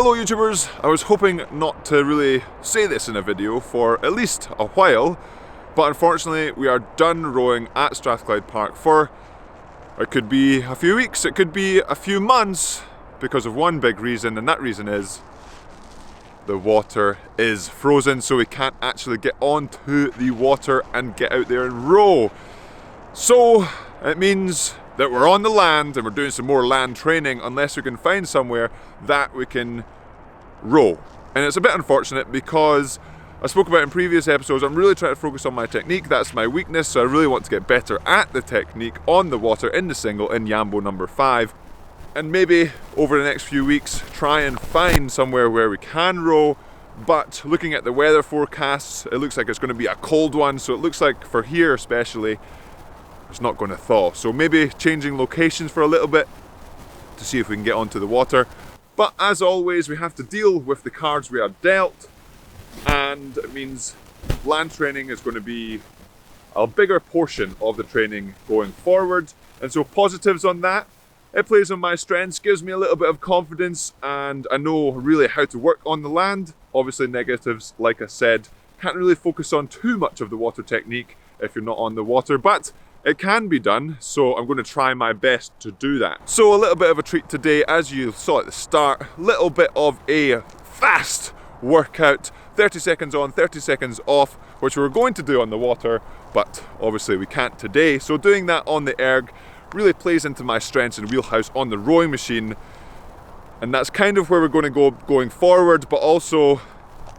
Hello YouTubers, I was hoping not to really say this in a video for at least a while, but unfortunately we are done rowing at Strathclyde Park for, it could be a few weeks, it could be a few months, because of one big reason, and that reason is the water is frozen, so we can't actually get onto the water and get out there and row. So it means that we're on the land and we're doing some more land training unless we can find somewhere that we can row. And it's a bit unfortunate because I spoke about in previous episodes, I'm really trying to focus on my technique. That's my weakness, so I really want to get better at the technique on the water in the single in Yambo number 5. And maybe over the next few weeks try and find somewhere where we can row. But looking at the weather forecasts, it looks like it's going to be a cold one, so it looks like for here especially it's not going to thaw. So maybe changing locations for a little bit to see if we can get onto the water. But as always, we have to deal with the cards we are dealt, and it means land training is going to be a bigger portion of the training going forward. And so positives on that, it plays on my strengths, gives me a little bit of confidence, and I know really how to work on the land. Obviously negatives, like I said, can't really focus on too much of the water technique if you're not on the water, but it can be done, so I'm going to try my best to do that. So a little bit of a treat today, as you saw at the start, little bit of a fast workout, 30 seconds on, 30 seconds off, which we were going to do on the water, but obviously we can't today. So doing that on the erg really plays into my strengths and wheelhouse on the rowing machine, and that's kind of where we're going to go going forward, but also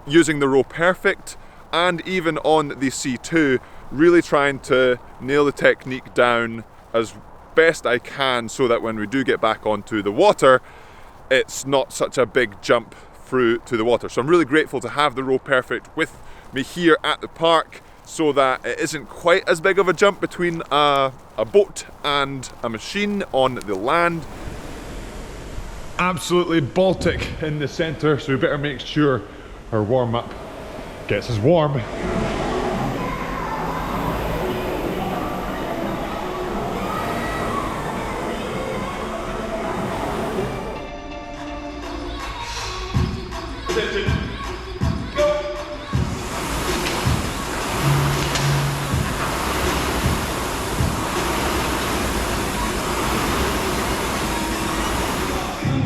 using the row perfect, and even on the C2, really trying to nail the technique down as best I can so that when we do get back onto the water, it's not such a big jump through to the water. So I'm really grateful to have the row perfect with me here at the park so that it isn't quite as big of a jump between a boat and a machine on the land. Absolutely Baltic in the center, so we better make sure our warm-up gets us warm.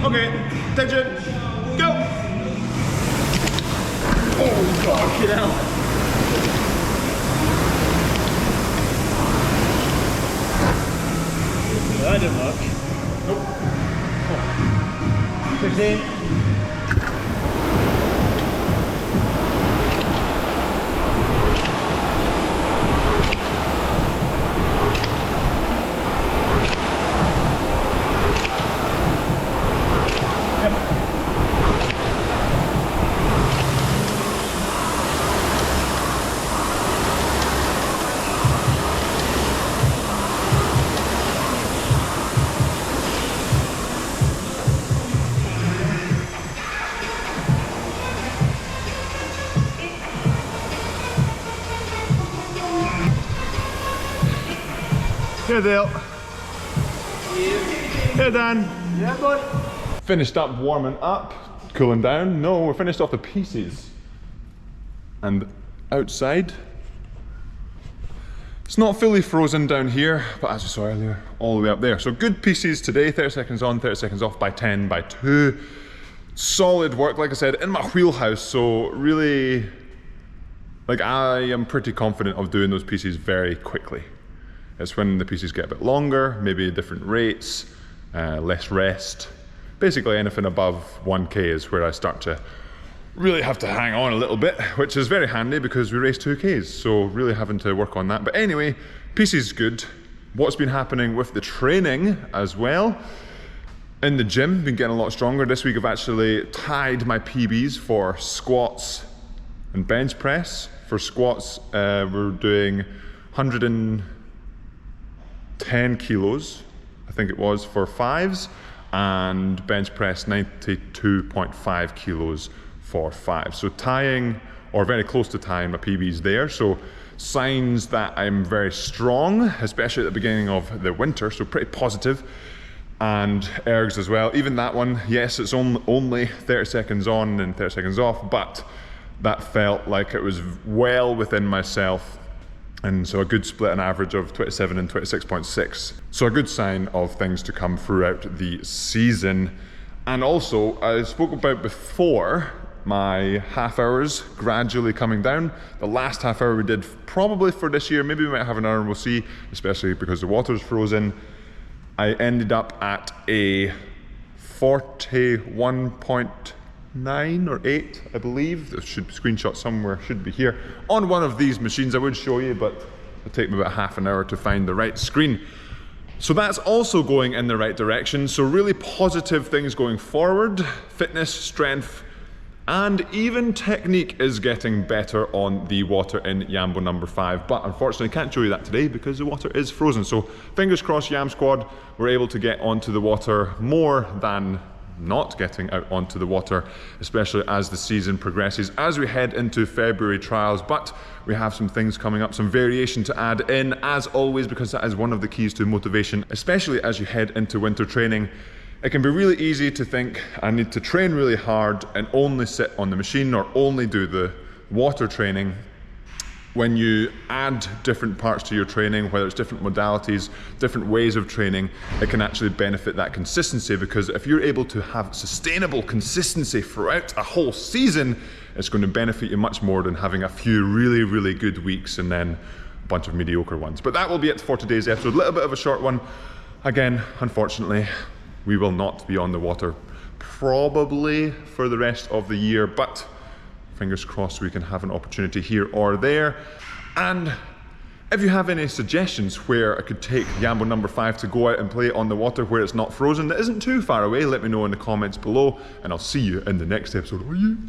Okay, attention, go! Oh god, get out! That didn't work. Nope. 16. Here, Dale. Here, Dan. Yeah, boy. Finished up warming up, cooling down. No, we're finished off the pieces. And outside, it's not fully frozen down here, but as you saw earlier, all the way up there. So good pieces today, 30 seconds on, 30 seconds off by 10 by 2. Solid work, like I said, in my wheelhouse, so really, like I am pretty confident of doing those pieces very quickly. It's when the pieces get a bit longer, maybe different rates, less rest. Basically anything above 1K is where I start to really have to hang on a little bit, which is very handy because we race 2Ks, so really having to work on that. But anyway, pieces good. What's been happening with the training as well? In the gym, been getting a lot stronger. This week I've actually tied my PBs for squats and bench press. For squats, we're doing 110 kilos, I think it was, for 5s, and bench press 92.5 kilos for 5. So tying, or very close to tying my PBs there. So signs that I'm very strong, especially at the beginning of the winter, so pretty positive. and ergs as well. Even that one, yes, it's only 30 seconds on and 30 seconds off, but that felt like it was well within myself. And so a good split, an average of 27 and 26.6. So a good sign of things to come throughout the season. And also, I spoke about before, my half hours gradually coming down. The last half hour we did probably for this year, maybe we might have an hour, we'll see, especially because the water's frozen. I ended up at a 41.9 or 8, I believe. There should be screenshot somewhere, should be here. On one of these machines, I would show you, but it'll take me about half an hour to find the right screen. So that's also going in the right direction. So really positive things going forward. Fitness, strength, and even technique is getting better on the water in Yambo number 5. But unfortunately, can't show you that today because the water is frozen. So fingers crossed, Yam Squad, we're able to get onto the water more than not getting out onto the water, especially as the season progresses, as we head into February trials. But we have some things coming up, some variation to add in, as always, because that is one of the keys to motivation, especially as you head into winter training. It can be really easy to think, I need to train really hard and only sit on the machine or only do the water training. When you add different parts to your training, whether it's different modalities, different ways of training, it can actually benefit that consistency, because if you're able to have sustainable consistency throughout a whole season, it's going to benefit you much more than having a few really, really good weeks and then a bunch of mediocre ones. But that will be it for today's episode. A little bit of a short one. Again, unfortunately, we will not be on the water probably for the rest of the year, but fingers crossed we can have an opportunity here or there. And if you have any suggestions where I could take Yambo number 5 to go out and play on the water where it's not frozen, that isn't too far away, let me know in the comments below, and I'll see you in the next episode.